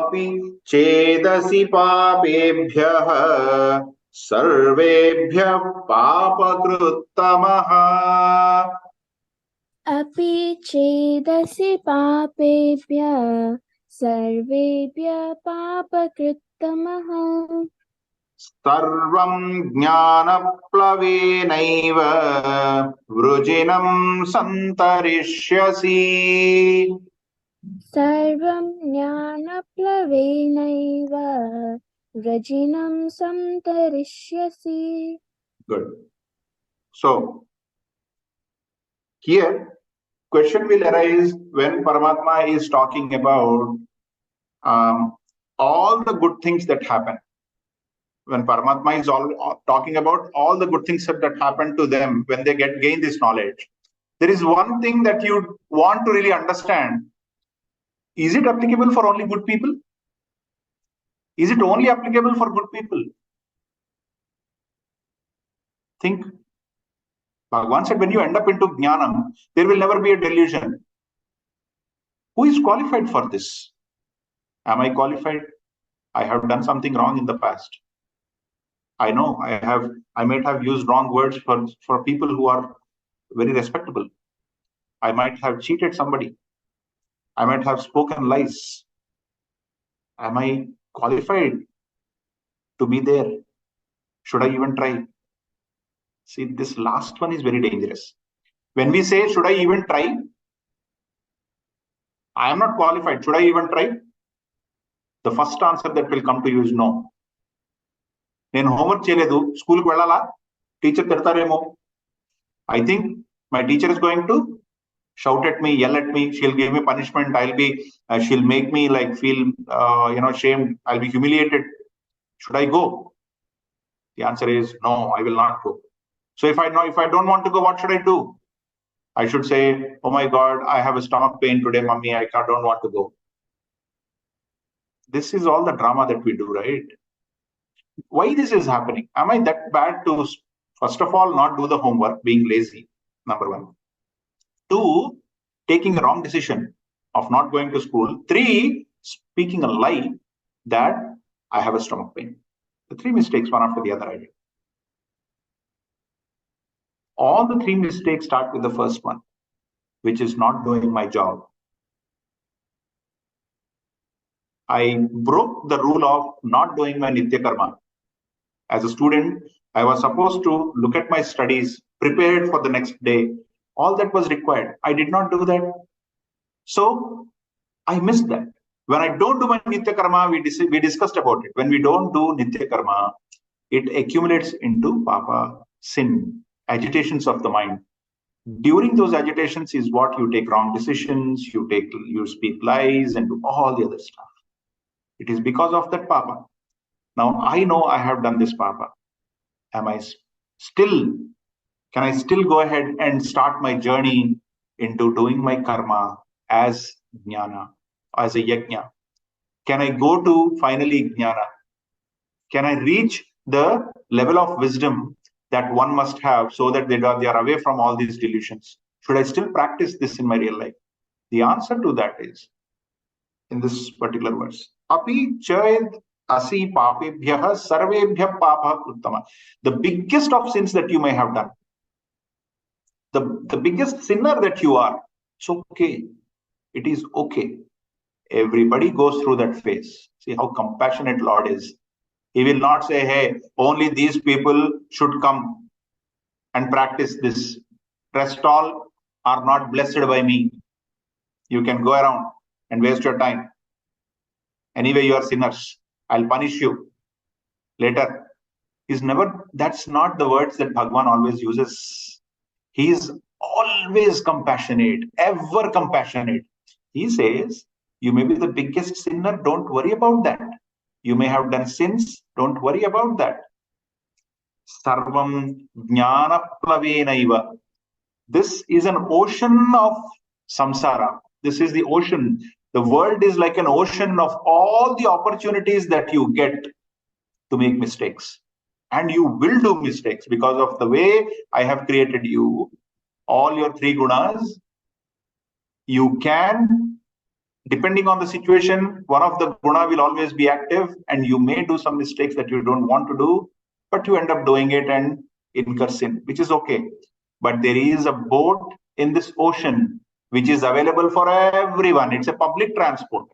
अपि चेदसि पापेभ्यः सर्वेभ्यः पापकृत्तमः अपि चेदसि पापेभ्यः सर्वेभ्यः पापकृत्तमः सर्वं ज्ञानप्लवेनैव वृजिनं सन्तरिष्यसि सर्वं ज्ञानप्लवेनैव व्रजिनं सन्तरिष्यसि. Good. So here question will arise when Paramatma is talking about all the good things that happen. When Paramatma is talking about all the good things that happen to them when they gain this knowledge, there is one thing that you want to really understand. Is it applicable for only good people? Is it only applicable for good people? Think. Bhagavan said, when you end up into Jnanam, there will never be a delusion. Who is qualified for this? Am I qualified? I have done something wrong in the past. I know I might have used wrong words for people who are very respectable. I might have cheated somebody. I might have spoken lies. Am I qualified to be there? Should I even try? See, this last one is very dangerous. When we say, should I even try? I am not qualified. Should I even try? The first answer that will come to you is no. నేను homework చేయలేదు స్కూల్కి వెళ్ళాలా teacher తిడతారేమో I think my teacher is going to shout at me, yell at me, she'll give me punishment, she'll make me like feel shamed, I'll be humiliated. Should I go? The answer is no, I will not go. So if I don't want to go, what should I do? I should say, oh my God, I have a stomach pain today, mummy, I don't want to go. This is all the drama that we do, right? Why this is happening? Am I that bad to, first of all, not do the homework, being lazy, number one. 2, taking a wrong decision of not going to school. 3, speaking a lie that I have a stomach pain. The 3 mistakes, one after the other I did. All the 3 mistakes start with the first one, which is not doing my job. I broke the rule of not doing my Nitya Karma. As a student, I was supposed to look at my studies, prepared for the next day. All that was required. I did not do that. So I missed that. When I don't do my Nitya Karma, we discussed about it. When we don't do Nitya Karma, it accumulates into Papa, sin, agitations of the mind. During those agitations is what you take wrong decisions, you speak lies and do all the other stuff. It is because of that Papa. Now I know I have done this Papa. Can I still go ahead and start my journey into doing my karma as jnana, as a yajna? Can I go to finally jnana? Can I reach the level of wisdom that one must have so that they are away from all these delusions? Should I still practice this in my real life? The answer to that is in this particular verse. Api chayad asi papebhyah sarvebhyah papa uttama. The biggest of sins that you may have done, the biggest sinner that you are, it's okay. It is okay. Everybody goes through that phase. See how compassionate Lord is. He will not say, hey, only these people should come and practice this. Rest all are not blessed by me. You can go around and waste your time. Anyway, you are sinners. I'll punish you later. That's not the words that Bhagavan always uses. He is always compassionate, ever compassionate. He says, you may be the biggest sinner, don't worry about that. You may have done sins, don't worry about that. Sarvam jnana plavenaiva. This is an ocean of samsara. This is the ocean. The world is like an ocean of all the opportunities that you get to make mistakes. And you will do mistakes because of the way I have created you. All your 3 gunas, you can Depending on the situation, one of the guna will always be active, and you may do some mistakes that you don't want to do, but you end up doing it and incur sin, which is okay. But there is a boat in this ocean which is available for everyone. It's a public transport.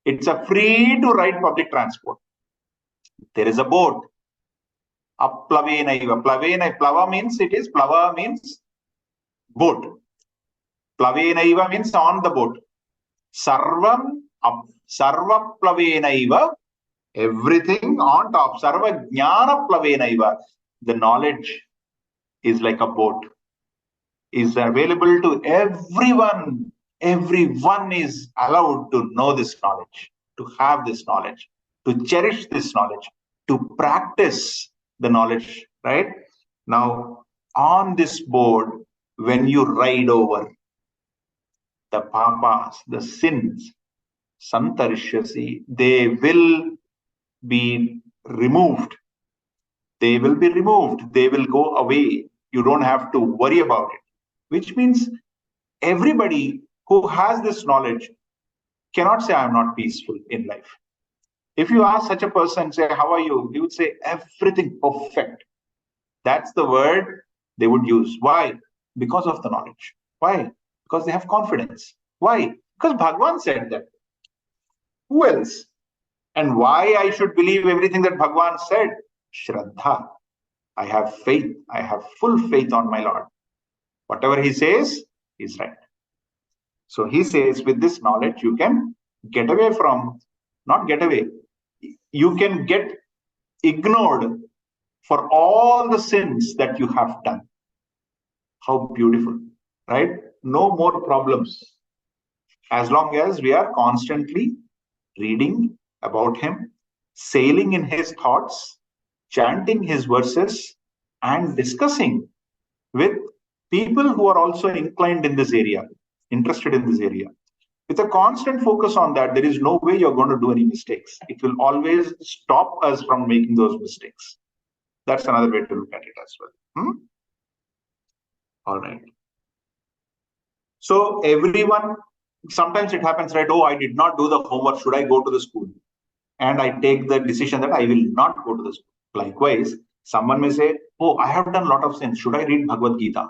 It's a free to ride public transport. There is a boat. Aplavenaiva. Plava means it is, plava means boat. Plavenaiva means on the boat. Sarvam sarva plavenaiva, everything on top. Sarva jnana plavenaiva. The knowledge is like a boat, is available to everyone. Everyone is allowed to know this knowledge, to have this knowledge, to cherish this knowledge, to practice the knowledge, right? Now, on this board, when you ride over, the papas, the sins, santarishyasi, they will be removed. They will be removed. They will go away. You don't have to worry about it. Which means everybody who has this knowledge cannot say, I'm not peaceful in life. If you ask such a person, say, how are you? He would say, everything perfect. That's the word they would use. Why? Because of the knowledge. Why? Because they have confidence. Why? Because Bhagwan said that. Who else? And why I should believe everything that Bhagwan said? Shraddha. I have faith. I have full faith on my Lord. Whatever he says is right. So he says, with this knowledge, you can get away from, not get away, you can get ignored for all the sins that you have done. How beautiful, right? No more problems. As long as we are constantly reading about him, sailing in his thoughts, chanting his verses, and discussing with people who are also inclined in this area, interested in this area. With a constant focus on that, there is no way you're going to do any mistakes. It will always stop us from making those mistakes. That's another way to look at it as well. All right. So everyone, sometimes it happens, right? Oh, I did not do the homework. Should I go to the school? And I take the decision that I will not go to the school. Likewise, someone may say, oh, I have done a lot of sins. Should I read Bhagavad Gita?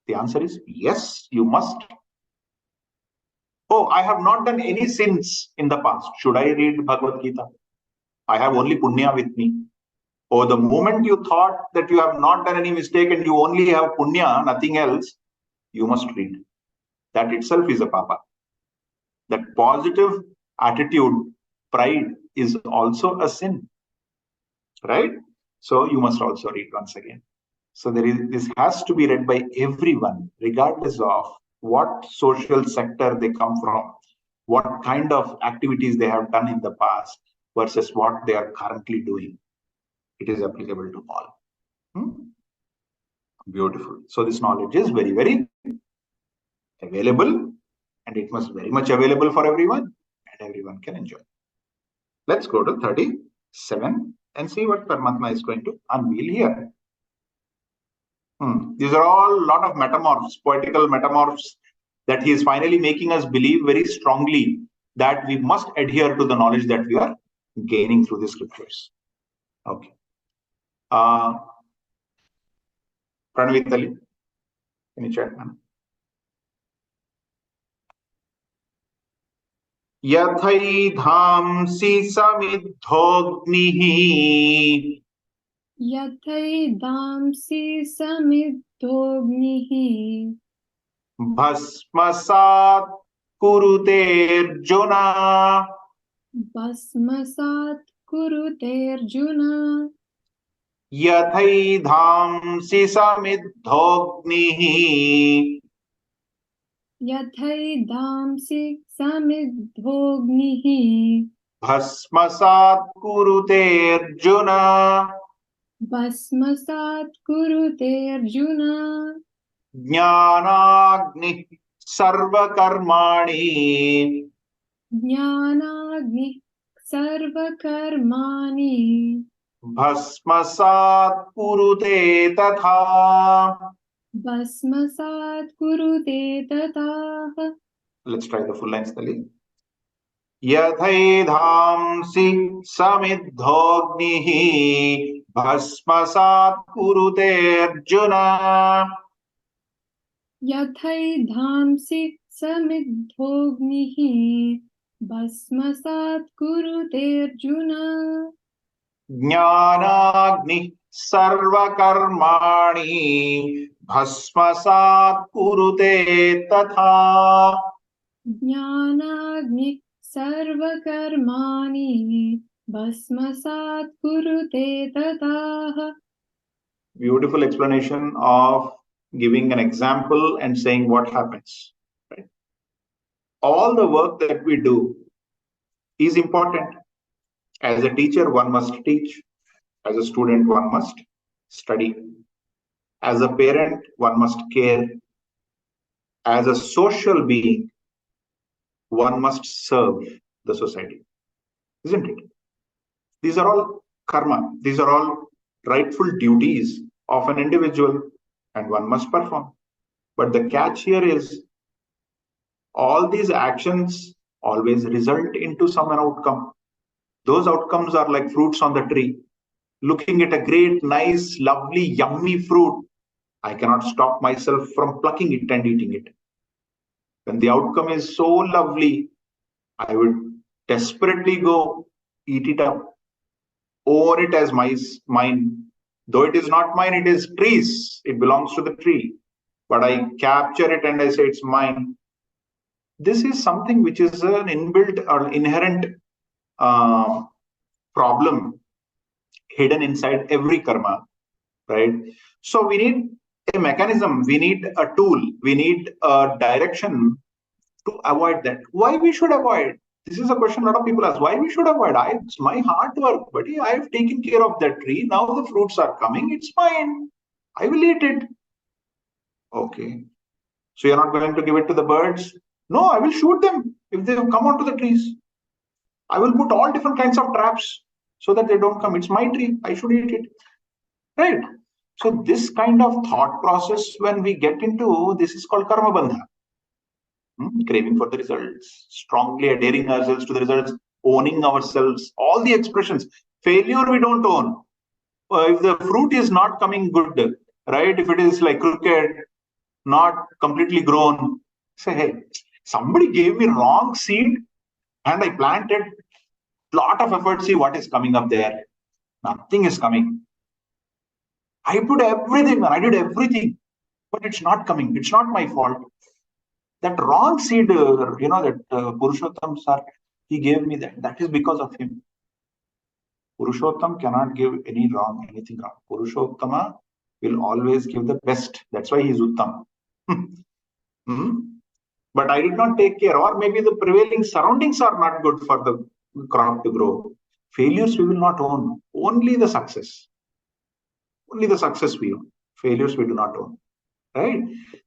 The answer is yes, you must. Oh, I have not done any sins in the past. Should I read Bhagavad Gita? I have only punya with me. Or the moment you thought that you have not done any mistake and you only have punya, nothing else, you must read. That itself is a papa. That positive attitude, pride, is also a sin, right? So you must also read once again. So this has to be read by everyone, regardless of what social sector they come from, what kind of activities they have done in the past versus what they are currently doing. It is applicable to all. Beautiful. So this knowledge is very, very available, and it must very much available for everyone, and everyone can enjoy. Let's go to 37 and see what Paramatma is going to unveil here. These are all a lot of metamorphs, poetical metamorphs, that he is finally making us believe very strongly that we must adhere to the knowledge that we are gaining through the scriptures. Okay. Pranavitali, can you chat, man? Yathai-dhamsi samidhognihi. Yathai-dhamsi samidhognihi. Bhasmasat kurute-arjuna. Bhasmasat kurute-arjuna. Yathai-dhamsi samidhognihi. Yathai-dhamsi samidhognihi. Bhasmasat kurute-arjuna. Bhasmasat kurute-arjuna. Jnanagni sarvakarmani. Jnanagni sarvakarmani. Bhasmasat kurute tatha. Bhasmasat kurute tatah. Let's try the full lines, Tali. Yadhaidhamsi samidhognihi bhasmasat kurute Arjuna. यथैधांसि समिद्धोऽग्निः भस्मसात् कुरुते Arjun Jnanagni sarvakarmani bhasmasat kurute tatha. ज्ञानाग्निः सर्वकर्माणि भस्मसात् कुरुते तथा. Beautiful explanation of giving an example and saying what happens. Right? All the work that we do is important. As a teacher, one must teach. As a student, one must study. As a parent, one must care. As a social being, one must serve the society. Isn't it? These are all karma. These are all rightful duties of an individual, and one must perform. But the catch here is all these actions always result into some outcome. Those outcomes are like fruits on the tree. Looking at a great, nice, lovely, yummy fruit, I cannot stop myself from plucking it and eating it. When the outcome is so lovely, I would desperately go eat it up, own it as mine. Though it is not mine, it is tree's. It belongs to the tree. But I capture it and I say it's mine. This is something which is an inbuilt or inherent problem hidden inside every karma, right? So we need a mechanism, we need a tool, we need a direction to avoid that. Why we should avoid? This is a question a lot of people ask. Why we should avoid? It's my hard work, buddy. I have taken care of that tree. Now the fruits are coming. It's mine. I will eat it. Okay. So you're not going to give it to the birds? No, I will shoot them if they come onto the trees. I will put all different kinds of traps so that they don't come. It's my tree. I should eat it. Right? So this kind of thought process, when we get into, this is called karma bandha. Craving for the results, strongly adhering ourselves to the results, owning ourselves, all the expressions. Failure we don't own. If the fruit is not coming good, right? If it is like crooked, not completely grown, say, hey, somebody gave me wrong seed and I planted lot of effort. See what is coming up there. Nothing is coming. I put everything, I did everything, but it's not coming. It's not my fault. That wrong seed, that Purushottam sir, he gave me that. That is because of him. Purushottam cannot give anything wrong. Purushottama will always give the best. That's why he is Uttam. But I did not take care, or maybe the prevailing surroundings are not good for the crop to grow. Failures we will not own. Only the success. Only the success we own. Failures we do not own. Right?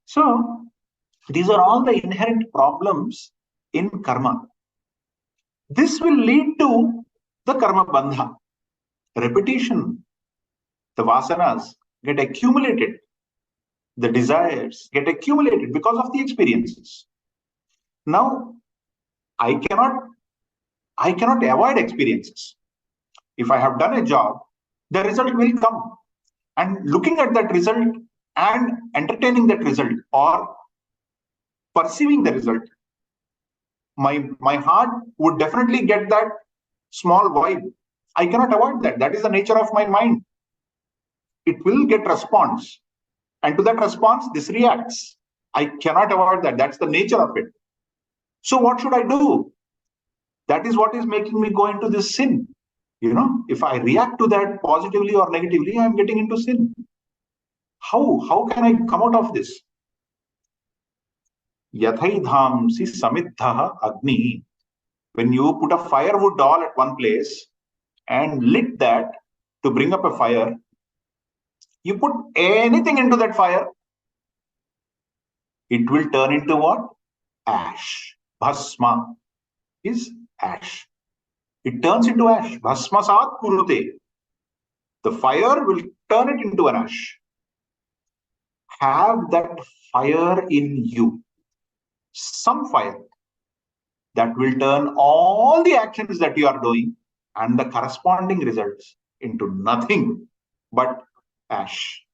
So these are all the inherent problems in karma. This will lead to the karma bandha. Repetition. The vasanas get accumulated. The desires get accumulated because of the experiences. Now, I cannot avoid experiences. If I have done a job, the result will come. And looking at that result and entertaining that result or perceiving the result, my heart would definitely get that small vibe. I cannot avoid that. That is the nature of my mind. It will get response. And to that response, this reacts. I cannot avoid that. That's the nature of it. So what should I do? That is what is making me go into this sin. If I react to that positively or negatively, I'm getting into sin. How can I come out of this? Yathaidhamsi samiddha agni. When you put a firewood all at one place and lit that to bring up a fire, you put anything into that fire, it will turn into what? Ash. Bhasma is ash. It turns into ash. Bhasmasat kurute. The fire will turn it into an ash. Have that fire in you. Some fire. that will turn all the actions that you are doing and the corresponding results into nothing but ash.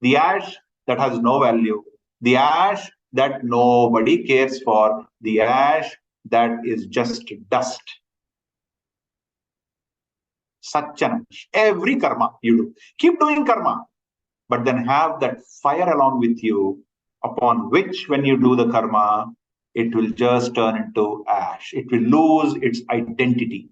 The ash that has no value, the ash that nobody cares for, the ash that is just dust. Such an ash. Every karma you do, keep doing karma, but then have that fire along with you, upon which when you do the karma, it will just turn into ash. It will lose its identity.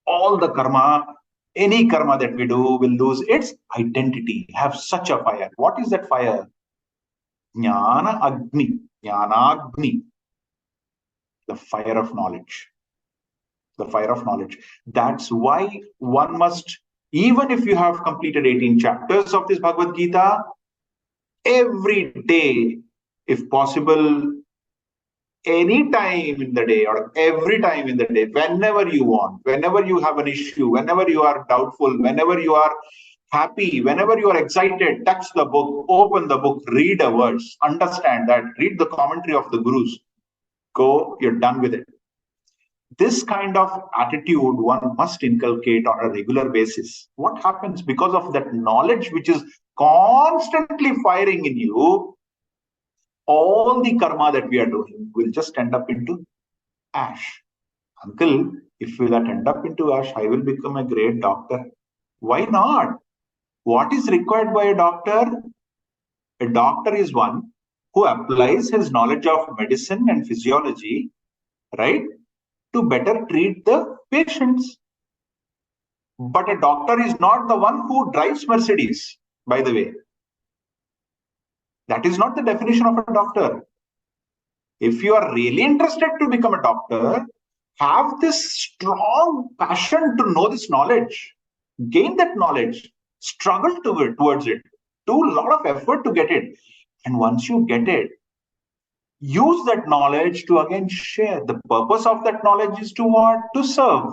All the karma, any karma that we do will lose its identity. Have such a fire. What is that fire? Jnana Agni, Jnanagni, the fire of knowledge. The fire of knowledge. That's why one must, even if you have completed 18 chapters of this Bhagavad Gita, every day, if possible, any time in the day or every time in the day, whenever you want, whenever you have an issue, whenever you are doubtful, whenever you are happy, whenever you are excited, touch the book, open the book, read a verse, understand that, read the commentary of the gurus, go, you're done with it. This kind of attitude one must inculcate on a regular basis. What happens because of that knowledge which is constantly firing in you? All the karma that we are doing will just end up into ash. Uncle, if we that end up into ash, I will become a great doctor. Why not? What is required by a doctor? A doctor is one who applies his knowledge of medicine and physiology, right, to better treat the patients. But a doctor is not the one who drives Mercedes, by the way. That is not the definition of a doctor. If you are really interested to become a doctor, have this strong passion to know this knowledge, gain that knowledge, struggle towards it, do a lot of effort to get it. And once you get it, use that knowledge to again share. The purpose of that knowledge is to what? To serve.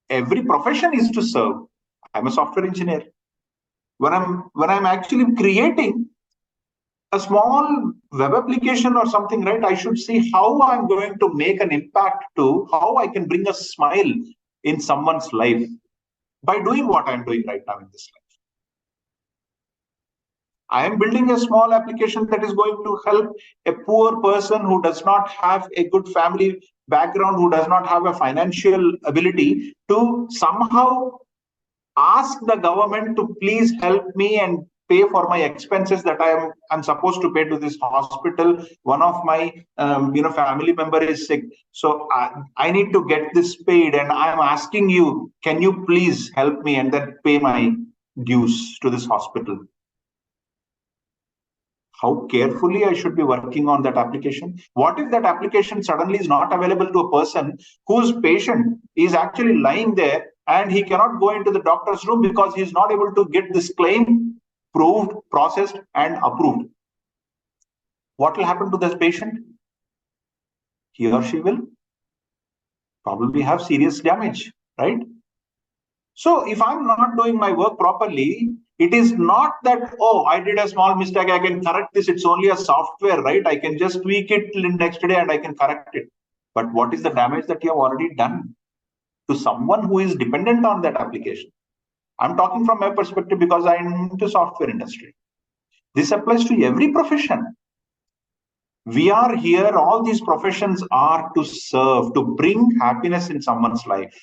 Every profession is to serve. I'm a software engineer. When I'm actually creating a small web application or something, right, I should see how I'm going to make an impact, to how I can bring a smile in someone's life by doing what I'm doing right now in this life. I am building a small application that is going to help a poor person who does not have a good family background, who does not have a financial ability, to somehow ask the government to please help me and pay for my expenses that I'm supposed to pay to this hospital. One of my family member is sick, so I need to get this paid, and I'm asking you, can you please help me and then pay my dues to this hospital? How carefully I should be working on that application. What if that application suddenly is not available to a person whose patient is actually lying there and he cannot go into the doctor's room because he is not able to get this claim proved, processed, and approved? What will happen to this patient? He or she will probably have serious damage, right? So if I'm not doing my work properly, it is not that, oh, I did a small mistake, I can correct this. It's only a software, right? I can just tweak it next day and I can correct it. But what is the damage that you have already done to someone who is dependent on that application? I'm talking from my perspective because I'm into software industry. This applies to every profession. We are here, all these professions are to serve, to bring happiness in someone's life.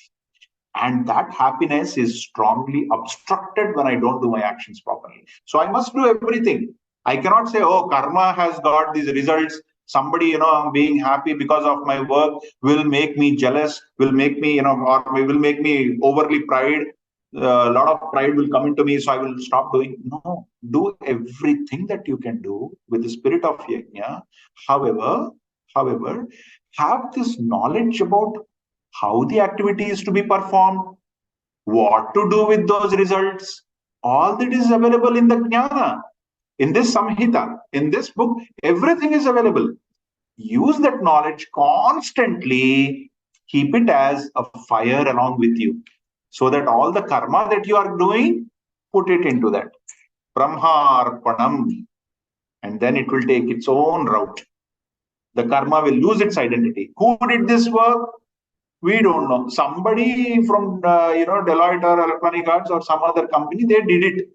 And that happiness is strongly obstructed when I don't do my actions properly. So I must do everything. I cannot say, oh, karma has got these results. Somebody, being happy because of my work will make me jealous, will make me, or will make me overly pride. A lot of pride will come into me, so I will stop doing. No, do everything that you can do with the spirit of yajna. However, have this knowledge about how the activity is to be performed, what to do with those results. All that is available in the Jnana, in this Samhita, in this book, everything is available. Use that knowledge constantly, keep it as a fire along with you, so that all the karma that you are doing, put it into that. Brahmarpanam. And then it will take its own route. The karma will lose its identity. Who did this work? We don't know. Somebody from Deloitte or Electronic Arts or some other company, they did it.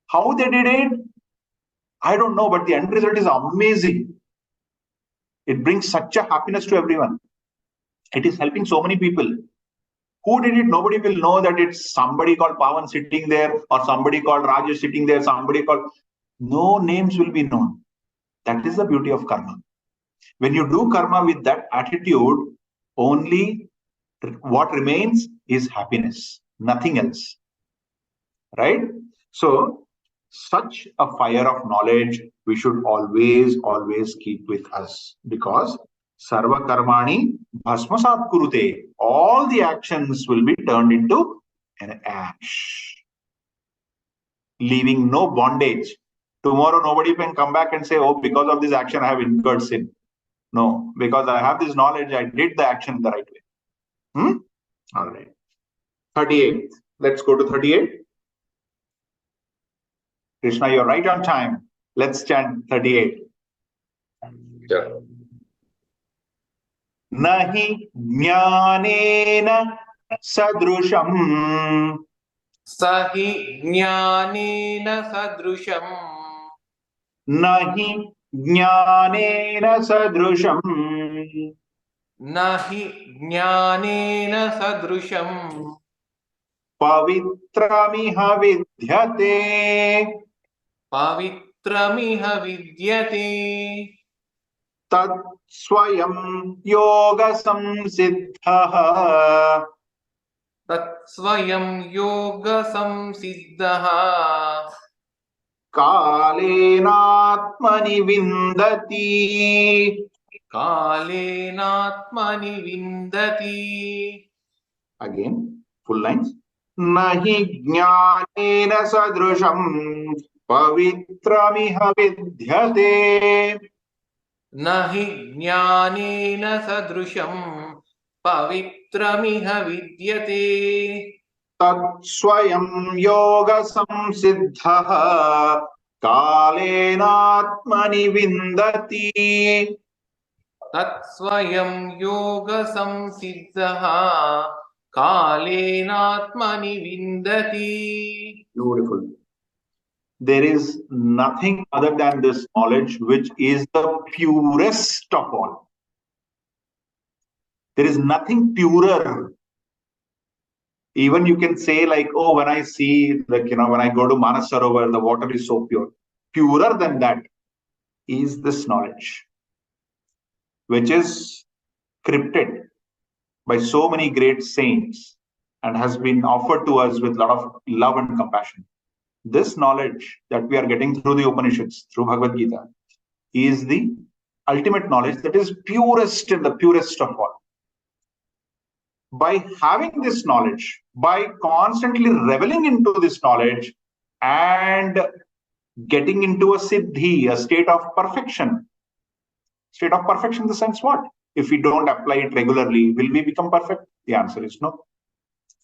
How they did it? I don't know, but the end result is amazing. It brings such a happiness to everyone. It is helping so many people. Who did it? Nobody will know that it's somebody called Pawan sitting there or somebody called Rajesh sitting there, somebody called... No names will be known. That is the beauty of karma. When you do karma with that attitude, only what remains is happiness, nothing else. Right? So, such a fire of knowledge we should always keep with us, because sarva karmani bhasmasat kurute. All the actions will be turned into an ash, leaving no bondage. Tomorrow nobody can come back and say, oh, because of this action I have incurred sin. No, because I have this knowledge, I did the action the right way. All right. 38. Let's go to 38. Krishna, you're right on time. Let's chant 38. Sure. Nahi jnanena sadrusham. Sahi jnanena sadrusham. Nahi jnanena sadrusham. Nahi jnanena sadrusham. Pavitramiha vidyate. Pavitramiha vidyate. Tad swayam yoga samsiddhaha. Tatsvayam yoga samsiddhaha. Kalenatmani vindati. Kalenatmani vindati. Again, full lines. Nahi jnanena sadrusham pavitramiha vidyate. Nahi jnanena sadrusham pavitramiha vidyate. Tat swayam yoga samsiddhaha kalenatmani vindati. Tatsvayam yoga samsiddhaha kalenatmani vindati. Beautiful. There is nothing other than this knowledge which is the purest of all. There is nothing purer. Even you can say like, oh, when I see, like, when I go to Manas Sarovar, the water is so pure. Purer than that is this knowledge, which is scripted by so many great saints and has been offered to us with a lot of love and compassion. This knowledge that we are getting through the Upanishads, through Bhagavad Gita, is the ultimate knowledge that is purest and the purest of all. By having this knowledge, by constantly reveling into this knowledge and getting into a siddhi, a state of perfection. State of perfection in the sense what? If we don't apply it regularly, will we become perfect? The answer is no.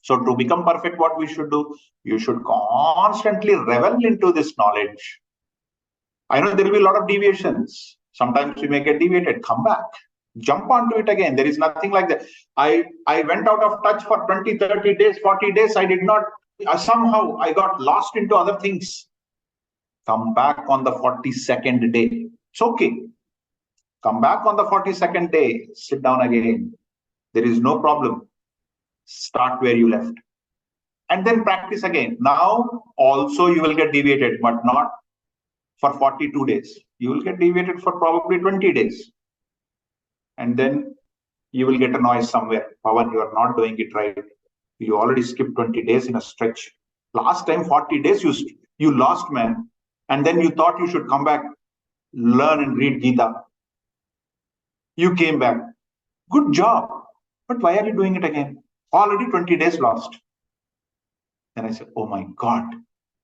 So to become perfect, what we should do? You should constantly revel into this knowledge. I know there will be a lot of deviations. Sometimes we may get deviated. Come back. Jump onto it again. There is nothing like that. I went out of touch for 20, 30 days, 40 days. I did not, somehow I got lost into other things. Come back on the 42nd day. It's okay. Come back on the 42nd day. Sit down again. There is no problem. Start where you left. And then practice again. Now also you will get deviated, but not for 42 days. You will get deviated for probably 20 days. And then you will get a noise somewhere. Pawan, you are not doing it right. You already skipped 20 days in a stretch. Last time 40 days you lost, man. And then you thought you should come back, learn and read Gita. You came back. Good job. But why are you doing it again? Already 20 days lost. Then I said, oh my God.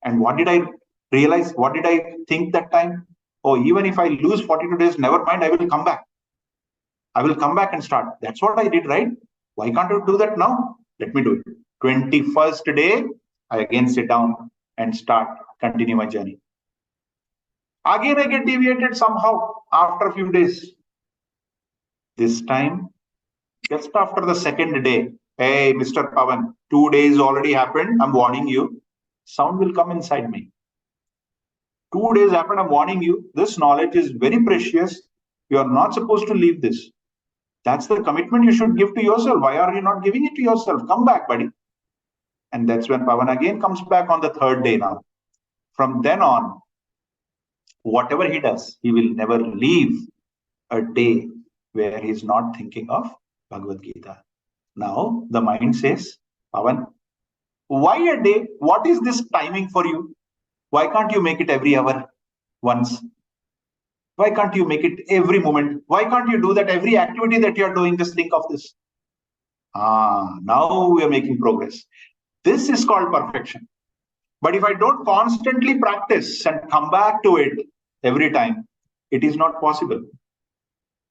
And what did I realize? What did I think that time? Oh, even if I lose 42 days, never mind, I will come back. I will come back and start. That's what I did, right? Why can't you do that now? Let me do it. 21st day, I again sit down and continue my journey. Again, I get deviated somehow after a few days. This time, just after the second day, hey, Mr. Pavan, 2 days already happened. I'm warning you. Sound will come inside me. 2 days happened. I'm warning you. This knowledge is very precious. You are not supposed to leave this. That's the commitment you should give to yourself. Why are you not giving it to yourself? Come back, buddy. And that's when Pavan again comes back on the third day now. From then on, whatever he does, he will never leave a day where he's not thinking of Bhagavad Gita. Now, the mind says, Pavan, why a day? What is this timing for you? Why can't you make it every hour once? Why can't you make it every moment? Why can't you do that every activity that you're doing? Just think of this. Now we are making progress. This is called perfection. But if I don't constantly practice and come back to it every time, it is not possible.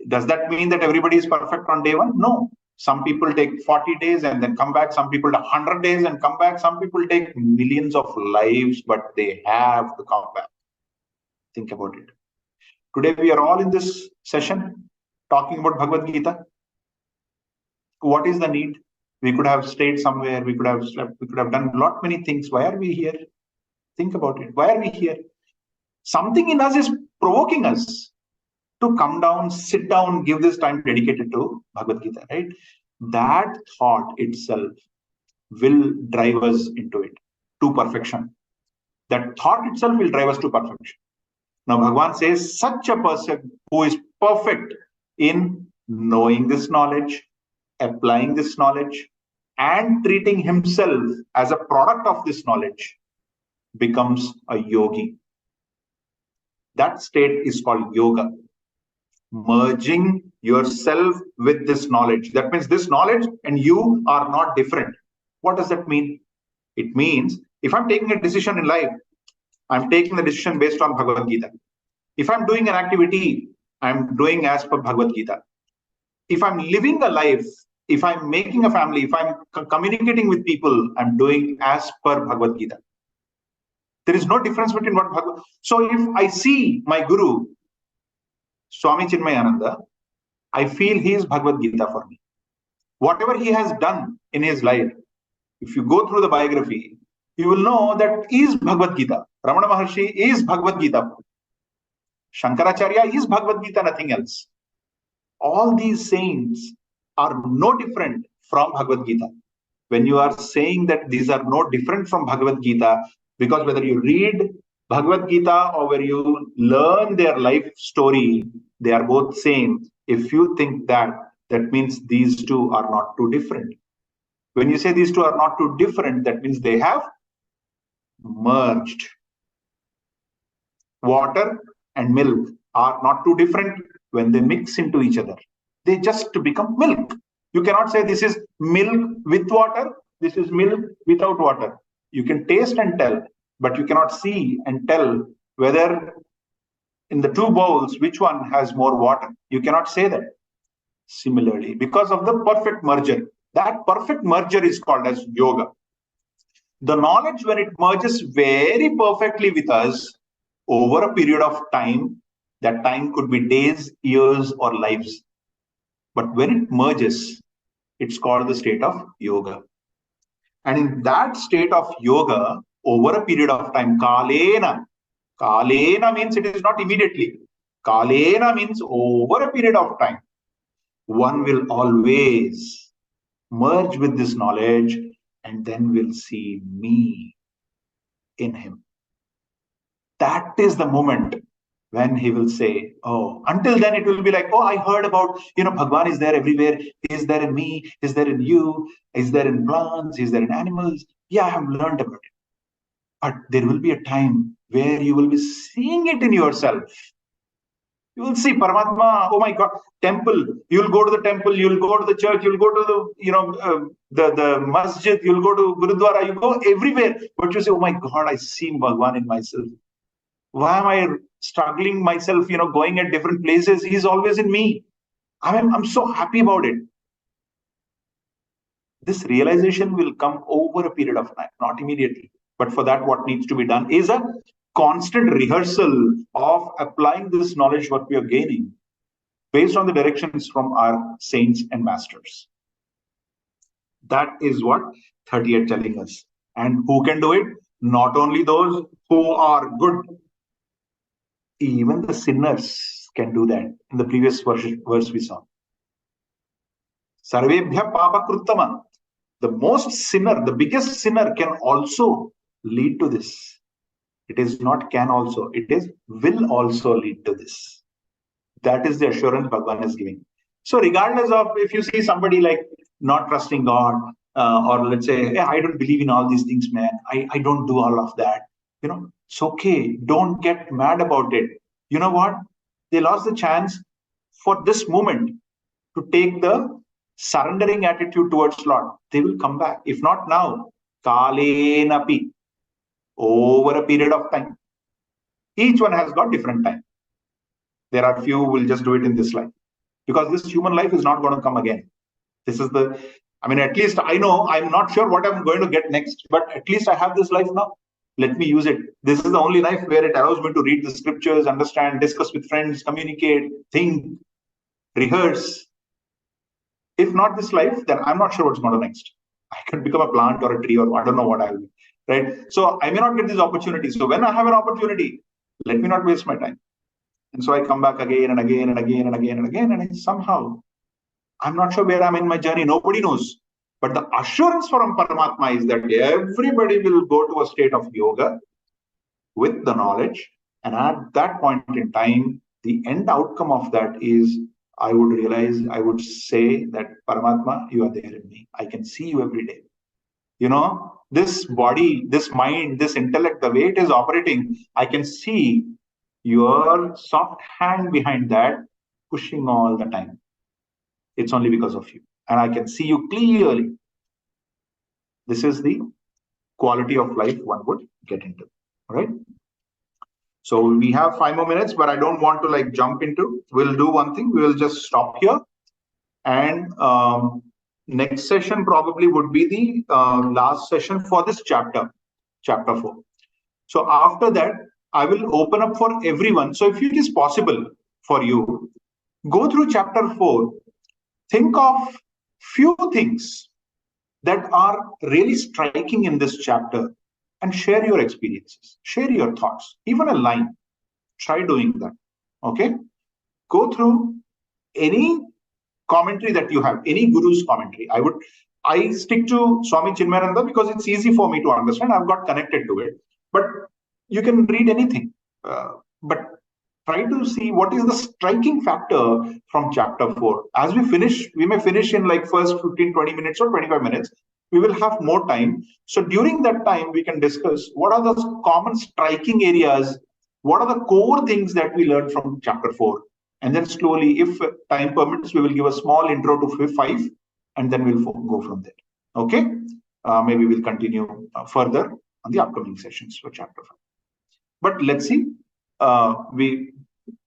Does that mean that everybody is perfect on day one? No. Some people take 40 days and then come back. Some people 100 days and come back. Some people take millions of lives, but they have to come back. Think about it. Today we are all in this session talking about Bhagavad Gita. What is the need? We could have stayed somewhere. We could have slept. We could have done many things. Why are we here? Think about it. Why are we here? Something in us is provoking us to come down, sit down, give this time dedicated to Bhagavad Gita, right? That thought itself will drive us into it, to perfection. That thought itself will drive us to perfection. Now, Bhagavan says, such a person who is perfect in knowing this knowledge, applying this knowledge, and treating himself as a product of this knowledge becomes a yogi. That state is called yoga. Merging yourself with this knowledge. That means this knowledge and you are not different. What does that mean? It means if I'm taking a decision in life, I'm taking the decision based on Bhagavad Gita. If I'm doing an activity, I'm doing as per Bhagavad Gita. If I'm living a life, if I'm making a family, if I'm communicating with people, I'm doing as per Bhagavad Gita. There is no difference between what Bhagavad. So if I see my Guru, Swami Chinmayananda, I feel he is Bhagavad Gita for me. Whatever he has done in his life, if you go through the biography, you will know that he is Bhagavad Gita. Ramana Maharshi is Bhagavad Gita. Shankaracharya is Bhagavad Gita, nothing else. All these saints are no different from Bhagavad Gita. When you are saying that these are no different from Bhagavad Gita, because whether you read Bhagavad Gita or where you learn their life story, they are both same. If you think that, that means these two are not too different. When you say these two are not too different, that means they have merged. Water and milk are not too different when they mix into each other. They just become milk. You cannot say this is milk with water, this is milk without water. You can taste and tell, but you cannot see and tell whether in the two bowls, which one has more water. You cannot say that. Similarly, because of the perfect merger, that perfect merger is called as yoga. The knowledge, when it merges very perfectly with us over a period of time, that time could be days, years, or lives. But when it merges, it's called the state of yoga. And in that state of yoga, over a period of time, kalena means it is not immediately. Kalena means over a period of time. One will always merge with this knowledge and then will see me in him. That is the moment when he will say, oh, until then it will be like, oh, I heard about, Bhagwan is there everywhere. He is there in me. He is there in you. He is there in plants. He is there in animals. Yeah, I have learned about it. But there will be a time where you will be seeing it in yourself. You will see Paramatma, oh my God, temple. You'll go to the temple, you'll go to the church, you'll go to the masjid, you'll go to Gurudwara, you go everywhere. But you say, oh my God, I see Bhagwan in myself. Why am I struggling myself, going at different places? He's always in me. I'm so happy about it. This realization will come over a period of time, not immediately. But for that, what needs to be done is a constant rehearsal of applying this knowledge, what we are gaining, based on the directions from our saints and masters. That is what 38 telling us. And who can do it? Not only those who are good, even the sinners can do that. In the previous verse we saw. Sarvebhya papa kruttama. The most sinner, the biggest sinner can also lead to this. It is not can also, it is will also lead to this. That is the assurance Bhagavan is giving. So regardless of if you see somebody like not trusting God, or let's say, hey, I don't believe in all these things, man. I don't do all of that. It's okay. Don't get mad about it. You know what? They lost the chance for this moment to take the surrendering attitude towards Lord. They will come back. If not now, kalenapi, over a period of time. Each one has got different time. There are few who will just do it in this life, because this human life is not going to come again. This is at least I know, I'm not sure what I'm going to get next, but at least I have this life now. Let me use it. This is the only life where it allows me to read the scriptures, understand, discuss with friends, communicate, think, rehearse. If not this life, then I'm not sure what's going to next. I can become a plant or a tree, or I don't know what I'll be, right? So I may not get this opportunity. So when I have an opportunity, let me not waste my time. And so I come back again and again and again and again and again, and somehow I'm not sure where I'm in my journey. Nobody knows. But the assurance from Paramatma is that everybody will go to a state of yoga with the knowledge. And at that point in time, the end outcome of that is I would say that Paramatma, you are there in me. I can see you every day. This body, this mind, this intellect, the way it is operating, I can see your soft hand behind that pushing all the time. It's only because of you. And I can see you clearly. This is the quality of life one would get into. All right. So we have 5 more minutes, but I don't want to jump into. We'll do one thing. We will just stop here. And next session probably would be the last session for this chapter 4. So after that, I will open up for everyone. So if it is possible for you, go through chapter 4. Think of few things that are really striking in this chapter and share your experiences, share your thoughts, even a line. Try doing that. Okay? Go through any commentary that you have, any guru's commentary. I stick to Swami Chinmayananda because it's easy for me to understand. I've got connected to it. But you can read anything. But try to see what is the striking factor from chapter 4. As we may finish in first 15-20 minutes or 25 minutes. We will have more time. So during that time, we can discuss what are the common striking areas, what are the core things that we learned from chapter 4. And then slowly, if time permits, we will give a small intro to 5, and then we'll go from there. Okay? Maybe we'll continue further on the upcoming sessions for chapter 5. But let's see. We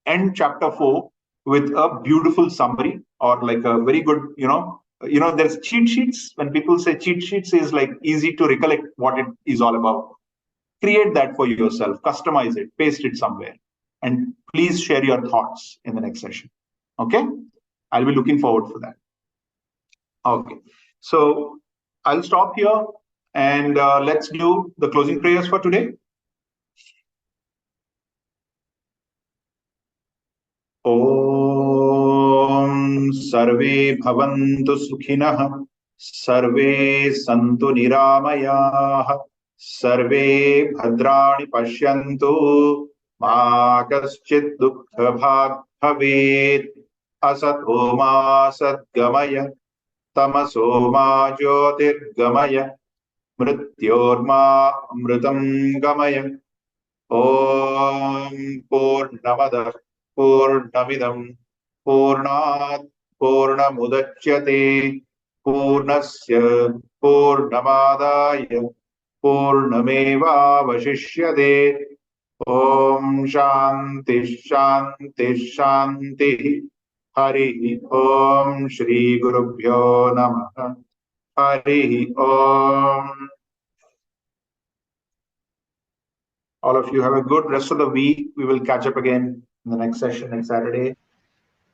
end chapter 4 with a beautiful summary, or a very good, there's cheat sheets. When people say cheat sheets is easy to recollect what it is all about. Create that for yourself, customize it, paste it somewhere, and please share your thoughts in the next session. Okay? I'll be looking forward for that. Okay. So I'll stop here, and let's do the closing prayers for today. Om Sarve Bhavantu Sukhinah, Sarve Santu Niramayah, Sarve Bhadrani Pashyantu, Ma Kaschit Dukkha Bhag Bhavet, Asato Ma Sadgamaya, Tamaso Ma Jyotirgamaya, Mrityorma Amritam Gamaya. Om Purnamada Purnamidam Purnat Purnamudachyate Purnasya Purnamadaya Purnameva Vashishyate. Om Shanti Shanti Shanti. Hari Om Shri Gurubhyo Namaha. Hari Om. All of you have a good rest of the week. We will catch up again in the next session next Saturday.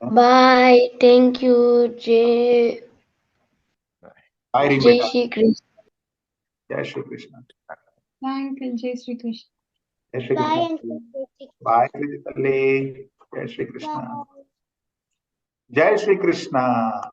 Bye. Thank you, Jay. Bye, Jai Rebecca. Shri Krishna. Jai Shri Krishna. Thank you, Jai Shri Krishna. Jai Shri Bye, Krishna. Uncle. Bye, Krishna. Jai Shri Krishna. Jai Shri Krishna.